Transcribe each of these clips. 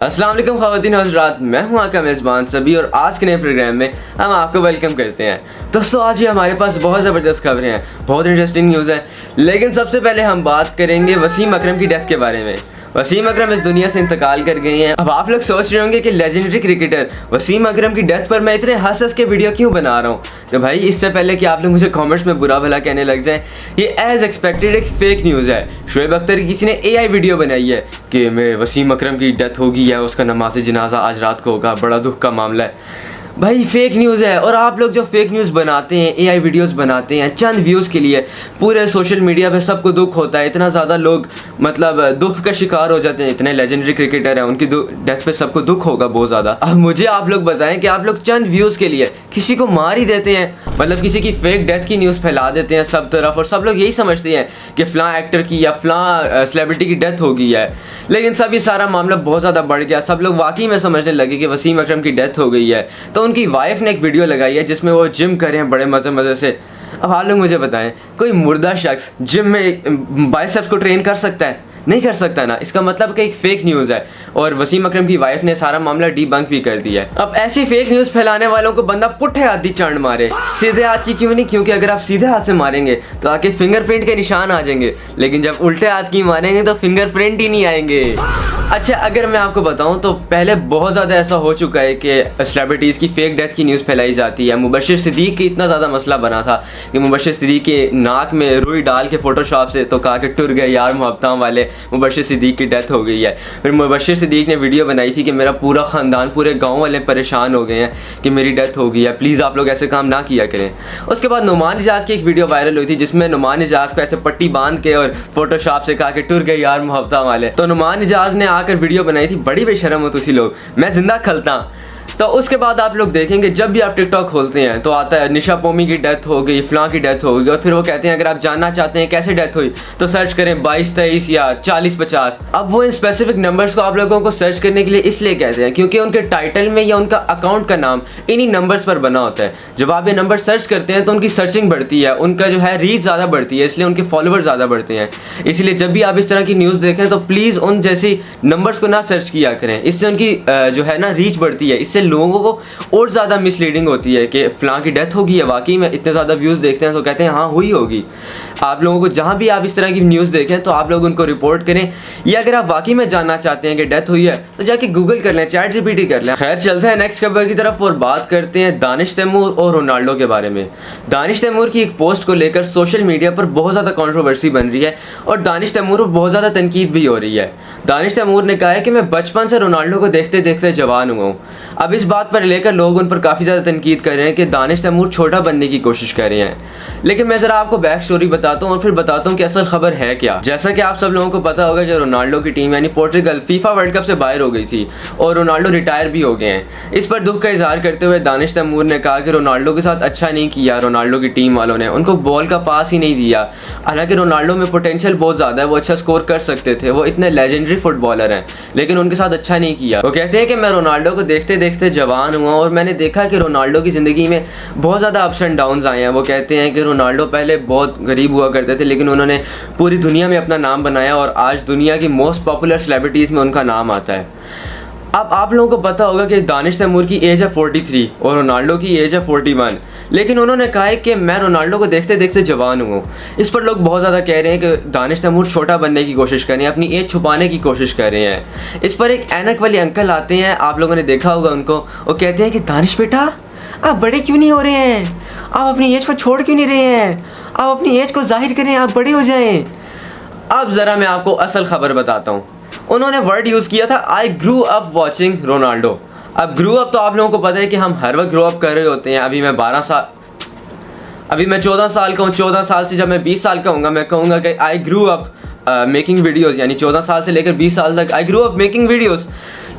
अस्सलाम वालेकुम ख़वातीन और हज़रात, मैं हूं आपका मेज़बान सभी और आज के नए प्रोग्राम में हम आपको वेलकम करते हैं। दोस्तों, आज ही हमारे पास बहुत ज़बरदस्त खबरें हैं, बहुत इंटरेस्टिंग न्यूज़ है। लेकिन सबसे पहले हम बात करेंगे वसीम अकरम की डेथ के बारे में। वसीम अकरम इस दुनिया से इंतकाल कर गए हैं। अब आप लोग सोच रहे होंगे कि लेजेंडरी क्रिकेटर वसीम अकरम की डेथ पर मैं इतने हंस के वीडियो क्यों बना रहा हूँ। तो भाई, इससे पहले कि आप लोग मुझे कमेंट्स में बुरा भला कहने लग जाएं, ये एज एक्सपेक्टेड एक फेक न्यूज़ है। शोएब अख्तर की किसी ने AI वीडियो बनाई है कि मैं वसीम अकरम की डेथ होगी या उसका नमाज जनाजा आज रात को होगा, बड़ा दुख का मामला है। भाई, फेक न्यूज़ है। और आप लोग जो फेक न्यूज़ बनाते हैं, AI वीडियोस बनाते हैं चंद व्यूज़ के लिए, पूरे सोशल मीडिया पे सबको दुख होता है। इतना ज़्यादा लोग मतलब दुख का शिकार हो जाते हैं। इतने लेजेंडरी क्रिकेटर हैं, उनकी डेथ पे सबको दुख होगा बहुत ज़्यादा। अब मुझे आप लोग बताएं कि आप लोग चंद व्यूज़ के लिए किसी को मार ही देते हैं, मतलब किसी की फेक डेथ की न्यूज़ फैला देते हैं सब तरफ, और सब लोग यही समझते हैं कि फ़लाँ एक्टर की या फ़लाँ सेलिब्रिटी की डेथ हो गई है। लेकिन सब ये सारा मामला बहुत ज़्यादा बढ़ गया। सब लोग वाकई में समझने लगे कि वसीम अकरम की डेथ हो गई है। तो उनकी वाइफ ने एक वीडियो लगाई है जिसमें वो जिम कर रहे हैं बड़े मज़े से। अब आप लोग मुझे बताएं, कोई मुर्दा शख्स जिम में बाइसेप्स को ट्रेन कर सकता है? नहीं कर सकता ना। इसका मतलब कि एक फेक न्यूज़ है और वसीम अकरम की वाइफ ने सारा मामला डीबंक भी कर दिया है। अब ऐसी फेक न्यूज़ फैलाने वालों को बंदा पुट्ठे हाथ दी चांड मारे, सीधे हाथ की क्यों नहीं? क्योंकि अगर आप सीधे हाथ से मारेंगे तो आके फिंगरप्रिंट के निशान आ जाएंगे, लेकिन जब उल्टे हाथ की मारेंगे तो फिंगरप्रिंट ही नहीं आएंगे। अच्छा, अगर मैं आपको बताऊं तो पहले बहुत ज़्यादा ऐसा हो चुका है कि सेलिब्रिटीज़ की फेक डेथ की न्यूज़ फैलाई जाती है। मुबशिर सिद्दीक की इतना ज़्यादा मसला बना था कि मुबशिर सिद्दीक के नाक में रुई डाल के फ़ोटोशॉप से तो कहा कि टुर गए यार मोहब्बतां वाले, मुबशिर सिद्दीक की डेथ हो गई है। फिर मुबशिर सिद्दीक ने वीडियो बनाई थी कि मेरा पूरा ख़ानदान, पूरे गाँव वाले परेशान हो गए हैं कि मेरी डेथ हो गई है, प्लीज़ आप लोग ऐसे काम ना किया करें। उसके बाद नुमान इजाज़ की एक वीडियो वायरल हुई थी जिसमें नुमान इजाज़ को ऐसे पट्टी बांध के और फोटोशॉप से कहा कि टुर गए यार मोहब्बतां वाले। तो नुमान इजाज़ ने आकर वीडियो बनाई थी, बड़ी बेशरम हो तुसी लोग, मैं जिंदा खलता। तो उसके बाद आप लोग देखेंगे जब भी आप टिकटॉक खोलते हैं तो आता है निशा पोमी की डेथ हो गई, फ़लाँ की डेथ हो गई, और फिर वो कहते हैं अगर आप जानना चाहते हैं कैसे डेथ हुई तो सर्च करें 22, 23 या 40, 50। अब वो इन स्पेसिफिक नंबर्स को आप लोगों को सर्च करने के लिए इसलिए कहते हैं क्योंकि उनके टाइटल में या उनका अकाउंट का नाम इन्हीं नंबर्स पर बना होता है। जब आप ये नंबर सर्च करते हैं तो उनकी सर्चिंग बढ़ती है, उनका जो है रीच ज़्यादा बढ़ती है, इसलिए उनके फॉलोअर्स ज़्यादा बढ़ते हैं। इसलिए जब भी आप इस तरह की न्यूज़ देखें तो प्लीज़ उन जैसी नंबर्स को ना सर्च किया करें, इससे उनकी जो है ना रीच बढ़ती है। इससे लोगों को और ज़्यादा मिसलीडिंग होती है कि फ़लाँ की डेथ होगी है, वाकई में इतने ज़्यादा व्यूज़ देखते हैं तो कहते हैं हाँ हुई होगी। आप लोगों को जहाँ भी आप इस तरह की न्यूज़ देखें तो आप लोग उनको रिपोर्ट करें, या अगर आप वाकई में जानना चाहते हैं कि डेथ हुई है तो जाके गूगल कर लें, चैट GPT कर लें। खैर, चलते हैं नेक्स्ट खबर की तरफ और बात करते हैं दानिश तैमूर और रोनाल्डो के बारे में। दानिश तैमूर की एक पोस्ट को लेकर सोशल मीडिया पर बहुत ज़्यादा कंट्रोवर्सी बन रही है और दानिश तैमूर पर बहुत ज़्यादा तनकीद भी हो रही है। दानिश तैमूर ने कहा है कि मैं बचपन से रोनाल्डो को देखते देखते जवान हुआ हूँ। अब इस बात पर लेकर लोग उन पर काफ़ी ज़्यादा तनकीद कर रहे हैं कि दानिश तैमूर छोटा बनने की कोशिश कर रहे हैं। लेकिन मैं ज़रा आपको बैक स्टोरी बताता हूँ और फिर बताता हूँ कि असल खबर है क्या। जैसा कि आप सब लोगों को पता होगा कि रोनाल्डो की टीम यानी पोर्टुगल फीफा वर्ल्ड कप से बाहर हो गई थी और रोनाल्डो रिटायर भी हो गए हैं। इस पर दुख का इजहार करते हुए दानिश तैमूर ने कहा कि रोनाल्डो के साथ अच्छा नहीं किया, रोनाल्डो की टीम वालों ने उनको बॉल का पास ही नहीं दिया। हालांकि रोनाल्डो में पोटेंशियल बहुत ज़्यादा है, वो अच्छा स्कोर कर सकते थे, वो इतने लेजेंडरी फुटबॉलर हैं, लेकिन उनके साथ अच्छा नहीं किया। वो कहते हैं कि मैं रोनाल्डो को देखते देखते जवान हुआ और मैंने देखा कि रोनाल्डो की ज़िंदगी में बहुत ज़्यादा अप्स एंड डाउन्स आए हैं। वो कहते हैं कि रोनाल्डो पहले बहुत गरीब हुआ करते थे, लेकिन उन्होंने पूरी दुनिया में अपना नाम बनाया और आज दुनिया की मोस्ट पॉपुलर सेलिब्रिटीज़ में उनका नाम आता है। अब आप लोगों को पता होगा कि दानिश तैमूर की एज है 43 और रोनाल्डो की एज है 41, लेकिन उन्होंने कहा है कि मैं रोनाल्डो को देखते देखते जवान हूँ। इस पर लोग बहुत ज़्यादा कह रहे हैं कि दानिश तैमूर छोटा बनने की कोशिश कर रहे हैं, अपनी एज छुपाने की कोशिश कर रहे हैं। इस पर एक ऐनक वाले अंकल आते हैं, आप लोगों ने देखा होगा उनको, वो कहते हैं कि दानिश बेटा आप बड़े क्यों नहीं हो रहे हैं, आप अपनी एज को छोड़ क्यों नहीं रहे हैं, आप अपनी एज को जाहिर करें, आप बड़े हो जाएँ। अब ज़रा मैं आपको असल खबर बताता हूँ। उन्होंने वर्ड यूज़ किया था आई ग्रू अप वॉचिंग रोनाल्डो। अब ग्रू अप तो आप लोगों को पता है कि हम हर वक्त ग्रो अप कर रहे होते हैं। अभी मैं 14 साल का हूँ, 14 साल से जब मैं 20 साल का हूँगा मैं कहूँगा कि आई ग्रू अप मेकिंग वीडियोज़, यानी 14 साल से लेकर 20 साल तक आई ग्रू अप मेकिंग वीडियोज़।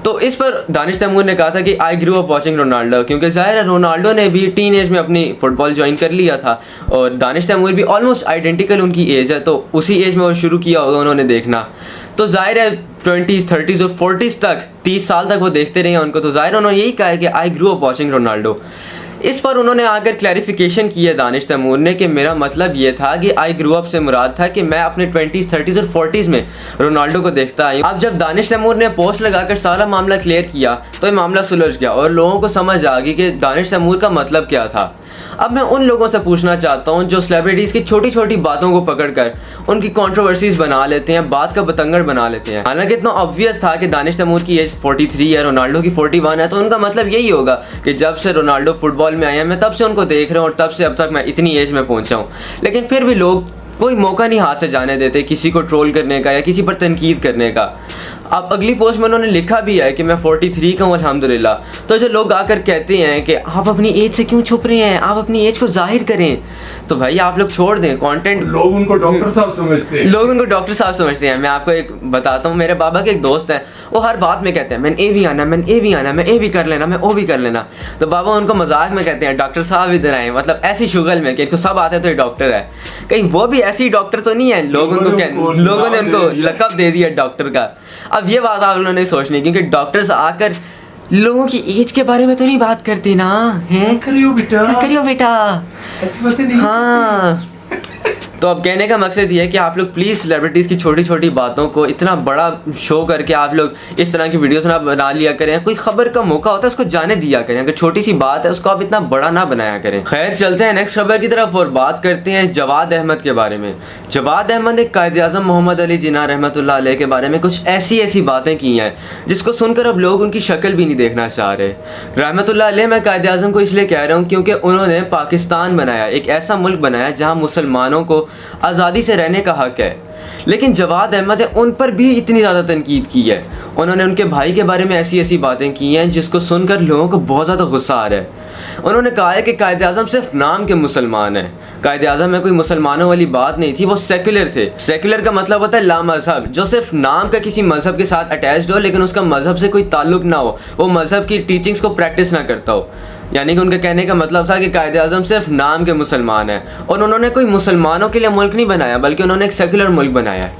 तो इस पर दानिश तैमूर ने कहा था कि आई ग्रू अप वॉचिंग रोनाल्डो, क्योंकि ज़ाहिर है रोनाल्डो ने भी टीन एज में अपनी फ़ुटबॉल ज्वाइन कर लिया था और दानिश तैमूर भी ऑलमोस्ट आइडेंटिकल उनकी एज है, तो उसी एज में वो शुरू किया होगा उन्होंने देखना। तो ज़ाहिर है 20s, 30s और 40s तक, 30 साल तक वो देखते रहे हैं उनको, तो ज़ाहिर उन्होंने यही कहा है कि आई ग्रू अप वॉचिंग रोनाल्डो। इस पर उन्होंने आकर क्लैरिफिकेशन की है दानिश तैमूर ने कि मेरा मतलब ये था कि आई ग्रू अप से मुराद था कि मैं अपने 20s 30s और 40s में रोनाल्डो को देखता आई। अब जब दानिश तैमूर ने पोस्ट लगाकर सारा मामला क्लियर किया तो ये मामला सुलझ गया और लोगों को समझ आ गई कि दानिश तैमूर का मतलब क्या था। अब मैं उन लोगों से पूछना चाहता हूँ जो सेलिब्रिटीज़ की छोटी छोटी बातों को पकड़कर उनकी कंट्रोवर्सीज बना लेते हैं, बात का बतंगड़ बना लेते हैं। हालांकि इतना ऑब्वियस था कि दानिश तैमूर की एज 43 है, रोनाल्डो की 41 है, तो उनका मतलब यही होगा कि जब से रोनाल्डो फुटबॉल में आए हैं मैं तब से उनको देख रहा हूँ और तब से अब तक मैं इतनी एज में पहुँचा हूँ। लेकिन फिर भी लोग कोई मौका नहीं हाथ से जाने देते किसी को ट्रोल करने का या किसी पर तनकीद करने का। अब अगली पोस्ट में उन्होंने लिखा भी है कि मैं 43 का हूँ अल्हम्दुलिल्लाह। तो जो लोग आकर कहते हैं कि आप अपनी एज से क्यों छुप रहे हैं, आप अपनी एज को जाहिर करें, तो भाई आप लोग छोड़ दें कंटेंट। लोग उनको डॉक्टर साहब समझते हैं, लोग उनको डॉक्टर साहब समझते हैं। मैं आपको एक बताता हूँ, मेरे बाबा के एक दोस्त है, वो हर बात में कहते हैं मैंने ए भी आना, मैंने ए भी आना, मैं ए भी कर लेना, मैं ओ भी कर लेना। तो बाबा उनको मजाक में कहते हैं डॉक्टर साहब इधर आए, मतलब ऐसी शुगल में कि इनको सब आते हैं तो ये डॉक्टर है। कहीं वो भी ऐसी डॉक्टर तो नहीं है, लोगों ने उनको लकब दे दिया डॉक्टर का। अब ये बात आप लोगों ने सोचनी, क्योंकि डॉक्टर्स आकर लोगों की एज के बारे में तो नहीं बात करते ना, हैं करियो बेटा ऐसी बातें नहीं। हाँ तो अब कहने का मकसद ये है कि आप लोग प्लीज़ सेलिब्रिटीज़ की छोटी छोटी बातों को इतना बड़ा शो करके आप लोग इस तरह की वीडियोस ना बना लिया करें। कोई खबर का मौका होता है उसको जाने दिया करें, अगर छोटी सी बात है उसको आप इतना बड़ा ना बनाया करें। खैर चलते हैं नेक्स्ट खबर की तरफ और बात करते हैं जवाद अहमद के बारे में। जवाद अहमद एक कायद-ए-आज़म मोहम्मद अली जिन्ना रहमतुल्लाह अलैह के बारे में कुछ ऐसी बातें की हैं जिसको सुनकर अब लोग उनकी शक्ल भी नहीं देखना चाह रहे। रहमतुल्लाह अलैह मैं कायद-ए-आज़म को इसलिए कह रहा हूँ क्योंकि उन्होंने पाकिस्तान बनाया, एक ऐसा मुल्क बनाया जहाँ मुसलमानों को आज़ादी से रहने का हक है। लेकिन जवाद अहमद है उन पर भी इतनी ज़्यादा तनकीद की है। उन्होंने उनके भाई के बारे में ऐसी बातें की हैं जिसको सुनकर लोगों को बहुत ज़्यादा गुस्सा आ रहा है। उन्होंने कहा है कि कायद-ए-आज़म सिर्फ नाम के मुसलमान है, कायद-ए-आज़म में कोई मुसलमानों वाली बात नहीं थी, वो सेकुलर थे। सेकुलर का मतलब होता है लामज़हब, जो सिर्फ नाम का किसी मज़हब के साथ अटैच्ड हो लेकिन उसका मज़हब से कोई ताल्लुक़ ना हो, वो मज़हब की टीचिंग्स को प्रैक्टिस ना करता हो। यानी कि उनके कहने का मतलब था कि कायद-ए-आज़म सिर्फ नाम के मुसलमान है और उन्होंने कोई मुसलमानों के लिए मुल्क नहीं बनाया बल्कि उन्होंने एक सेकुलर मुल्क बनाया है।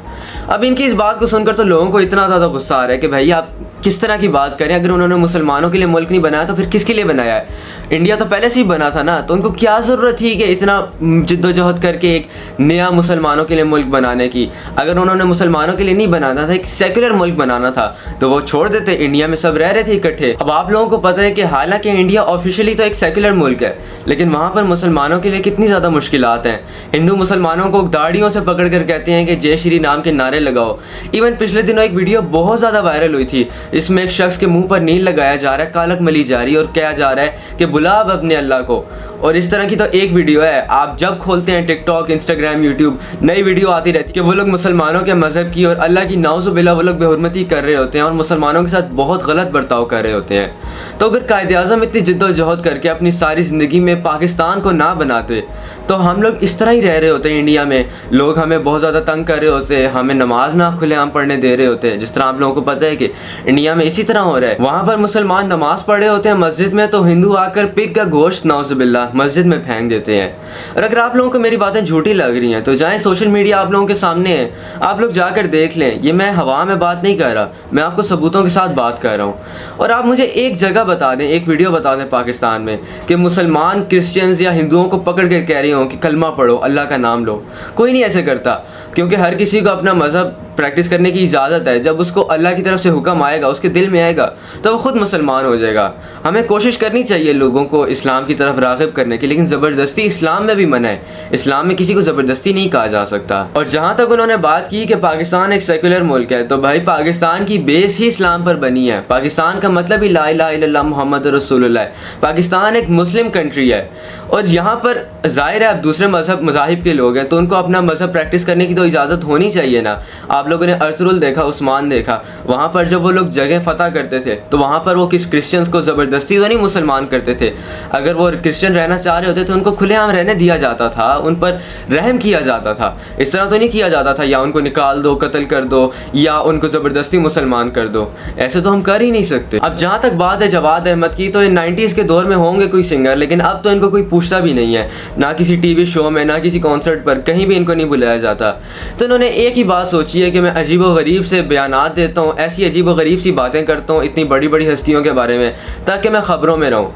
अब इनकी इस बात को सुनकर तो लोगों को इतना ज़्यादा गुस्सा आ रहा है कि भाई आप किस तरह की बात करें, अगर उन्होंने मुसलमानों के लिए मुल्क नहीं बनाया तो फिर किसके लिए बनाया है? इंडिया तो पहले से ही बना था ना, तो उनको क्या ज़रूरत थी कि इतना जिद्दोजहद करके एक नया मुसलमानों के लिए मुल्क बनाने की? अगर उन्होंने मुसलमानों के लिए नहीं बनाना था, एक सेकुलर मुल्क बनाना था, तो वो छोड़ देते, इंडिया में सब रह रहे थे इकट्ठे। अब आप लोगों को पता है कि हालांकि इंडिया ऑफिशियली तो एक सेकुलर मुल्क है लेकिन वहाँ पर मुसलमानों के लिए कितनी ज़्यादा मुश्किलात हैं। हिंदू मुसलमानों को दाढ़ियों से पकड़ कर कहते हैं कि जय श्री राम के नारे लगाओ। इवन पिछले दिनों एक वीडियो बहुत ज़्यादा वायरल हुई थी, इसमें एक शख्स के मुंह पर नील लगाया जा रहा है, कालक मली जा रही है और कहा जा रहा है कि बुला अब अपने अल्लाह को। और इस तरह की तो एक वीडियो है, आप जब खोलते हैं टिकटॉक, इंस्टाग्राम, यूट्यूब, नई वीडियो आती रहती है कि वो लोग मुसलमानों के मज़हब की और अल्लाह की नाउज़ुबिल्लाह वो लोग बेहुरमती कर रहे होते हैं और मुसलमानों के साथ बहुत गलत बर्ताव कर रहे होते हैं। तो अगर कायद-ए-आज़म इतनी जिद्दोजहद करके अपनी सारी ज़िंदगी में पाकिस्तान को ना बनाते तो हम लोग इस तरह ही रह रहे होते हैं। इंडिया में लोग हमें बहुत ज़्यादा तंग कर रहे होते, हमें नमाज ना खुलेआम पढ़ने दे रहे होते, जिस तरह आप लोगों को पता है कि इंडिया में इसी तरह हो रहा है। वहाँ पर मुसलमान नमाज पढ़ रहे होते हैं मस्जिद में, तो हिंदू आकर पिग का गोश्त नाउज़ुबिल्लाह मस्जिद में फेंक देते हैं। और अगर आप लोगों को मेरी बातें झूठी लग रही हैं तो जाएं, सोशल मीडिया आप लोगों के सामने है, आप लोग जाकर देख लें। ये मैं हवा में बात नहीं कर रहा, मैं आपको सबूतों के साथ बात कर रहा हूँ। और आप मुझे एक जगह बता दें, एक वीडियो बता दें पाकिस्तान में कि मुसलमान क्रिश्चियंस या हिंदुओं को पकड़ कर कह रही हों कि कलमा पढ़ो, अल्लाह का नाम लो। कोई नहीं ऐसे करता, क्योंकि हर किसी को अपना मज़हब प्रैक्टिस करने की इजाज़त है। जब उसको अल्लाह की तरफ से हुक्म आएगा, उसके दिल में आएगा, तो वो ख़ुद मुसलमान हो जाएगा। हमें कोशिश करनी चाहिए लोगों को इस्लाम की तरफ राग़िब करने की, लेकिन ज़बरदस्ती इस्लाम में भी मना है। इस्लाम में किसी को ज़बरदस्ती नहीं कहा जा सकता। और जहाँ तक उन्होंने बात की कि पाकिस्तान एक सेकुलर मुल्क है, तो भाई पाकिस्तान की बेस ही इस्लाम पर बनी है। पाकिस्तान का मतलब ही ला इलाहा इल्लल्लाह मुहम्मद रसूलुल्लाह है। पाकिस्तान एक मुस्लिम कंट्री है और यहाँ पर ज़ाहिर है अब दूसरे मज़ाहिब के लोग हैं तो उनको अपना मज़हब प्रैक्टिस करने की तो इजाज़त होनी चाहिए ना। आप लोगों ने अर्तुगरुल देखा, उस्मान देखा, वहाँ पर जब वो लोग जगह फ़तह करते थे तो वहाँ पर वो किस क्रिश्चियंस को ज़बरदस्ती तो नहीं मुसलमान करते थे। अगर वो क्रिश्चियन रहना चाह रहे होते तो उनको खुलेआम रहने दिया जाता था, उन पर रहम किया जाता था। इस तरह तो नहीं किया जाता था या उनको निकाल दो, कत्ल कर दो या उनको ज़बरदस्ती मुसलमान कर दो। ऐसे तो हम कर ही नहीं सकते। अब जहाँ तक बात है जवाद अहमद की, तो 90s के दौर में होंगे कोई सिंगर, लेकिन अब तो इनको कोई पूछता भी नहीं है, ना किसी टीवी शो में, ना किसी कॉन्सर्ट पर, कहीं भी इनको नहीं बुलाया जाता। तो इन्होंने एक ही बात सोची है कि मैं अजीबो-गरीब से बयानात देता हूँ, ऐसी अजीबो-गरीब सी बातें करता हूँ इतनी बड़ी बड़ी हस्तियों के बारे में, ताकि मैं ख़बरों में रहूँ।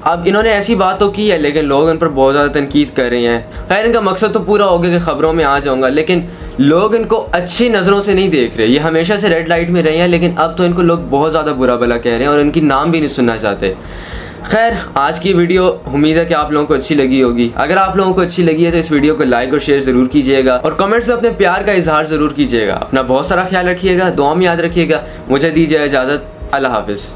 अब इन्होंने ऐसी बात तो की है लेकिन लोग इन पर बहुत ज़्यादा तनकीद कर रहे हैं। खैर इनका मकसद तो पूरा हो गया कि ख़बरों में आ जाऊँगा, लेकिन लोग इनको अच्छी नज़रों से नहीं देख रहे। ये हमेशा से रेड लाइट में रहे हैं लेकिन अब तो इनको लोग बहुत ज़्यादा बुरा भला कह रहे हैं और इनकी नाम भी नहीं सुनना चाहते। खैर आज की वीडियो उम्मीद है कि आप लोगों को अच्छी लगी होगी। अगर आप लोगों को अच्छी लगी है तो इस वीडियो को लाइक और शेयर ज़रूर कीजिएगा और कमेंट्स में अपने प्यार का इजहार ज़रूर कीजिएगा। अपना बहुत सारा ख्याल रखिएगा, दुआ में याद रखिएगा। मुझे दीजिए इजाज़त। अल्लाह हाफिज़।